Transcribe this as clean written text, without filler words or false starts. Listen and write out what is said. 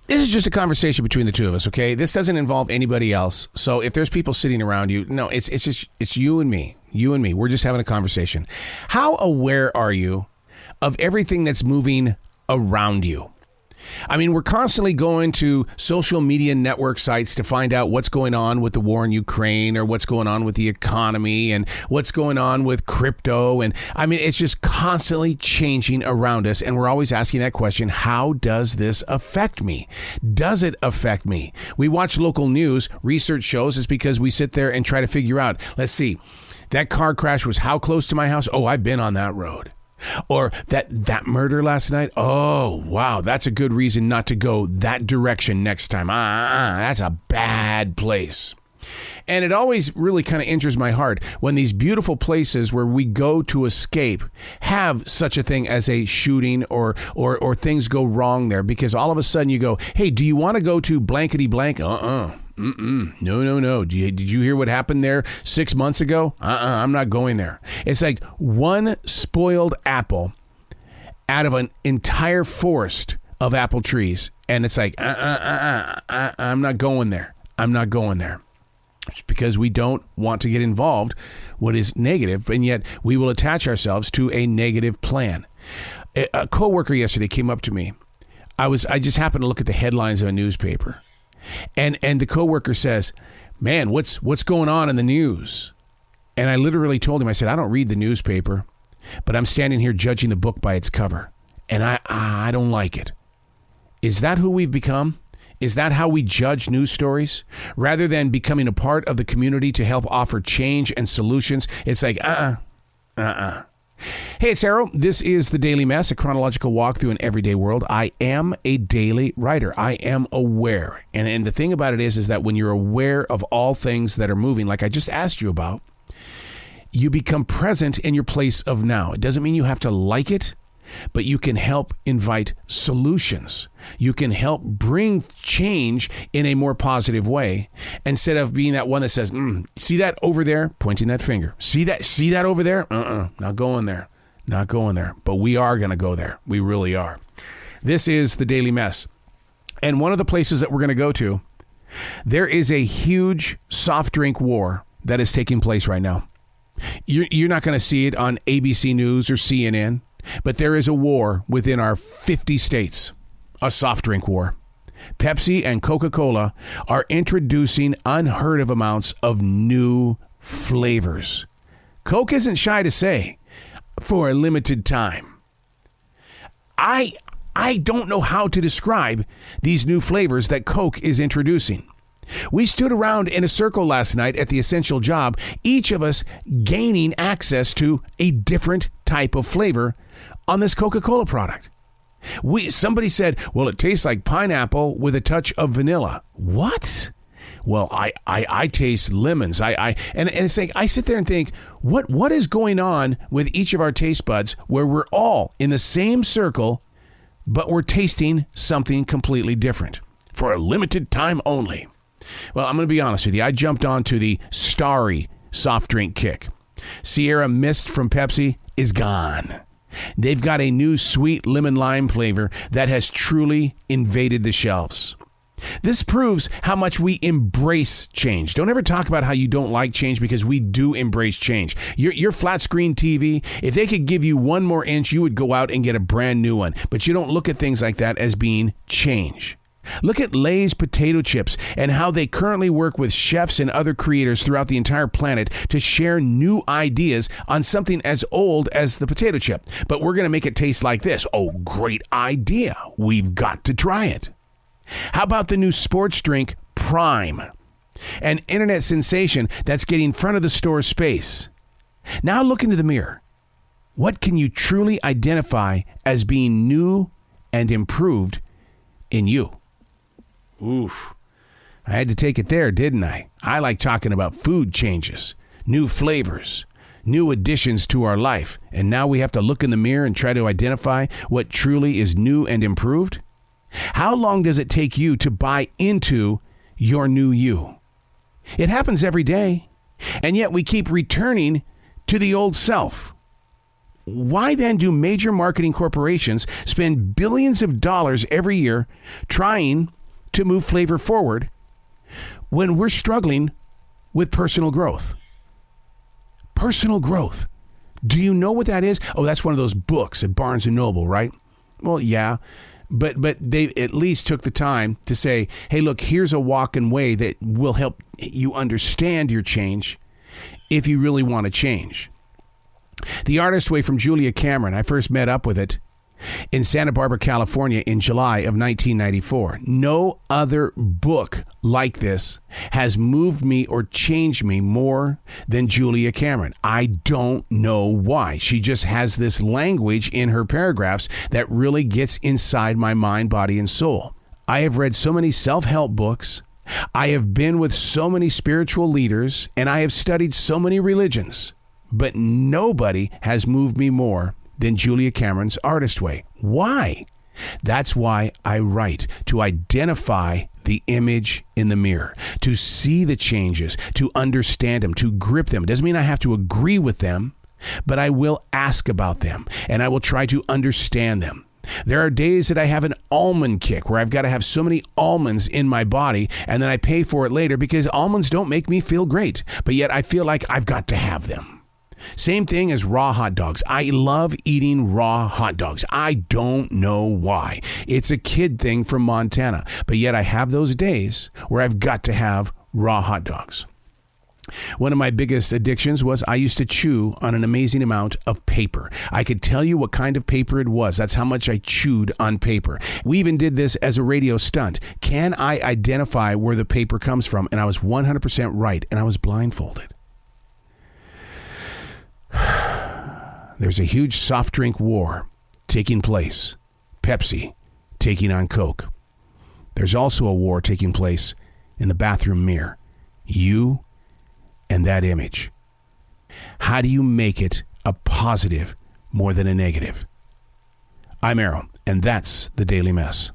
This is just a conversation between the two of us, okay? This doesn't involve anybody else. So if there's people sitting around you, no, it's you and me. You and me. We're just having a conversation. How aware are you of everything that's moving around you? I mean, we're constantly going to social media network sites to find out what's going on with the war in Ukraine or what's going on with the economy and what's going on with crypto. And I mean, it's just constantly changing around us. And we're always asking that question, how does this affect me? Does it affect me? We watch local news. Research shows it's because we sit there and try to figure out, let's see, that car crash was how close to my house? Oh, I've been on that road. Or that murder last night. Oh, wow. That's a good reason not to go that direction next time. That's a bad place. And it always really kind of injures my heart when these beautiful places where we go to escape have such a thing as a shooting or things go wrong there, because all of a sudden you go, hey, do you want to go to blankety blank? No. Did you hear what happened there 6 months ago? I'm not going there. It's like one spoiled apple out of an entire forest of apple trees. And it's like, I'm not going there. I'm not going there. It's because we don't want to get involved what is negative, and yet we will attach ourselves to a negative plan. A coworker yesterday came up to me. I just happened to look at the headlines of a newspaper. And the coworker says, man, what's going on in the news? And I literally told him, I said, I don't read the newspaper, but I'm standing here judging the book by its cover. And I don't like it. Is that who we've become? Is that how we judge news stories? Rather than becoming a part of the community to help offer change and solutions, it's like, Hey, it's Harold. This is The Daily Mess, a chronological walk through an everyday world. I am a daily writer. I am aware. And the thing about it is that when you're aware of all things that are moving, like I just asked you about, you become present in your place of now. It doesn't mean you have to like it, but you can help invite solutions. You can help bring change in a more positive way instead of being that one that says, see that over there? Pointing that finger. See that over there? Not going there. Not going there. But we are going to go there. We really are. This is The Daily Mess. And one of the places that we're going to go to, there is a huge soft drink war that is taking place right now. You're not going to see it on ABC News or CNN. But there is a war within our 50 states, a soft drink war. Pepsi and Coca-Cola are introducing unheard of amounts of new flavors. Coke isn't shy to say, for a limited time. I don't know how to describe these new flavors that Coke is introducing. We stood around in a circle last night at the Essential Job, each of us gaining access to a different type of flavor on this Coca-Cola product. Somebody said, well, it tastes like pineapple with a touch of vanilla. What? Well, I taste lemons. And it's like, I sit there and think, what is going on with each of our taste buds where we're all in the same circle, but we're tasting something completely different for a limited time only? Well, I'm going to be honest with you. I jumped onto the Starry soft drink kick. Sierra Mist from Pepsi is gone. They've got a new sweet lemon lime flavor that has truly invaded the shelves. This proves how much we embrace change. Don't ever talk about how you don't like change, because we do embrace change. Your flat screen TV, if they could give you one more inch, you would go out and get a brand new one. But you don't look at things like that as being change. Look at Lay's potato chips and how they currently work with chefs and other creators throughout the entire planet to share new ideas on something as old as the potato chip. But we're going to make it taste like this. Oh, great idea. We've got to try it. How about the new sports drink Prime? An internet sensation that's getting front of the store space. Now look into the mirror. What can you truly identify as being new and improved in you? Oof. I had to take it there, didn't I? I like talking about food changes, new flavors, new additions to our life. And now we have to look in the mirror and try to identify what truly is new and improved. How long does it take you to buy into your new you? It happens every day. And yet we keep returning to the old self. Why then do major marketing corporations spend billions of dollars every year trying to move flavor forward when we're struggling with personal growth. Personal growth. Do you know what that is? Oh, that's one of those books at Barnes & Noble, right? Well, yeah. But they at least took the time to say, hey, look, here's a walk and way that will help you understand your change if you really want to change. The Artist Way from Julia Cameron. I first met up with it in Santa Barbara, California in July of 1994. No other book like this has moved me or changed me more than Julia Cameron. I don't know why. She just has this language in her paragraphs that really gets inside my mind, body, and soul. I have read so many self-help books. I have been with so many spiritual leaders, and I have studied so many religions, but nobody has moved me more than Julia Cameron's Artist Way. Why? That's why I write, to identify the image in the mirror, to see the changes, to understand them, to grip them. It doesn't mean I have to agree with them, but I will ask about them, and I will try to understand them. There are days that I have an almond kick where I've got to have so many almonds in my body, and then I pay for it later because almonds don't make me feel great, but yet I feel like I've got to have them. Same thing as raw hot dogs. I love eating raw hot dogs. I don't know why. It's a kid thing from Montana, but yet I have those days where I've got to have raw hot dogs. One of my biggest addictions was I used to chew on an amazing amount of paper. I could tell you what kind of paper it was. That's how much I chewed on paper. We even did this as a radio stunt. Can I identify where the paper comes from? And I was 100% right, and I was blindfolded. There's a huge soft drink war taking place. Pepsi taking on Coke. There's also a war taking place in the bathroom mirror. You and that image. How do you make it a positive more than a negative? I'm Arrow, and that's the Daily Mess.